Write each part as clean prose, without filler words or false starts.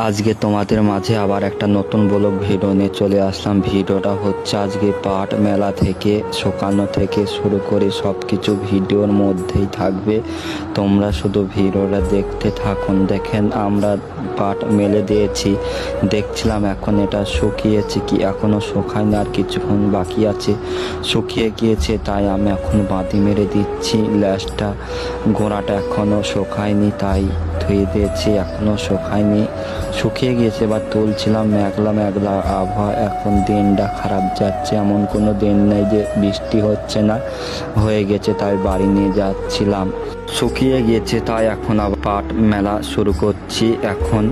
আজকে তোমাদের মাঝে আবার একটা নতুন ব্লগ ভিডিও নিয়ে চলে আসলাম। ভিডিওটা হচ্ছে আজকে পাট মেলা থেকে সকানো থেকে শুরু করে সব কিছু ভিডিওর মধ্যেই থাকবে। তোমরা শুধু ভিডিওটা দেখতে থাকুন। দেখেন আমরা পাট মেলে দিয়েছি, দেখছিলাম এখন এটা শুকিয়েছে কি এখনও শুকায়নি, আর কিছুক্ষণ বাকি আছে। শুকিয়ে গিয়েছে তাই আমি এখন বাঁধি মেরে দিচ্ছি। ল্যাসটা গোড়াটা এখনও শুকায়নি তাই ধুয়ে দিয়েছি, এখনও শুকায়নি, শুকিয়ে গিয়েছে। এবার তুলছিলাম, মেঘলা মেঘলা আবহাওয়া, এখন দিনটা খারাপ যাচ্ছে, এমন কোনো দিন নেই যে বৃষ্টি হচ্ছে না, হয়ে গেছে তাই বাড়ি নিয়ে যাচ্ছিলাম। শুকিয়ে গিয়েছে তাই এখন আবার পাট মেলা শুরু করছি। এখন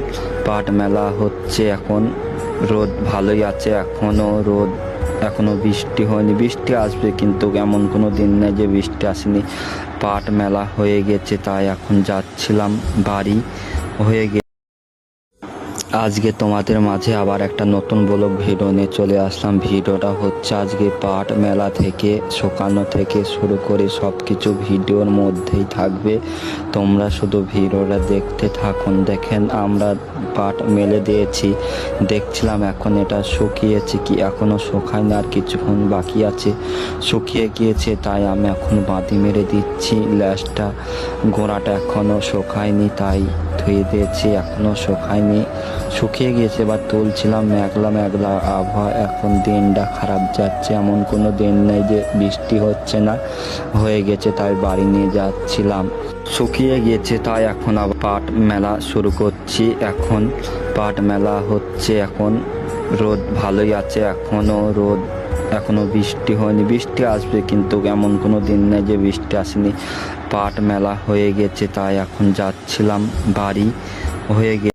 পাট মেলা হচ্ছে, এখন রোদ ভালোই আছে, এখনো বৃষ্টি হয়নি, বৃষ্টি আসবে কিন্তু এমন কোনো দিন নেই যে বৃষ্টি আসেনি। পাট মেলা হয়ে গেছে তাই এখন যাচ্ছিলাম বাড়ি, হয়ে গেছে। আজকে তোমাদের মাঝে আবার একটা নতুন ব্লগ ভিডিও নিয়ে চলে আসলাম। ভিডিওটা হচ্ছে আজকে পাট মেলা থেকে সকানো থেকে শুরু করে সব কিছু ভিডিওর মধ্যেই থাকবে। তোমরা শুধু ভিডিওটা দেখতে থাকুন। দেখেন আমরা পাট মেলে দিয়েছি, দেখছিলাম এখন এটা শুকিয়েছে কি এখনও শুকায়নি, আর কিছুক্ষণ বাকি আছে। শুকিয়ে গিয়েছে তাই আমি এখন বাঁধি মেরে দিচ্ছি। ল্যাসটা গোড়াটা এখনও শুকায়নি তাই ধুয়ে দিয়েছি, এখনও শুকায়নি, শুকিয়ে গিয়েছে। এবার তুলছিলাম, মেঘলা মেঘলা আবহাওয়া, এখন দিনটা খারাপ যাচ্ছে, এমন কোনো দিন নেই যে বৃষ্টি হচ্ছে না, হয়ে গেছে তাই বাড়ি নিয়ে যাচ্ছিলাম। শুকিয়ে গিয়েছে তাই এখন আবার পাট মেলা শুরু করছি। এখন পাট মেলা হচ্ছে, এখন রোদ ভালোই আছে, এখনো বৃষ্টি হয়নি, বৃষ্টি আসবে কিন্তু এমন কোনো দিন নেই যে বৃষ্টি আসেনি। পাট মেলা হয়ে গেছে তাই এখন যাচ্ছিলাম বাড়ি, হয়ে গেছে।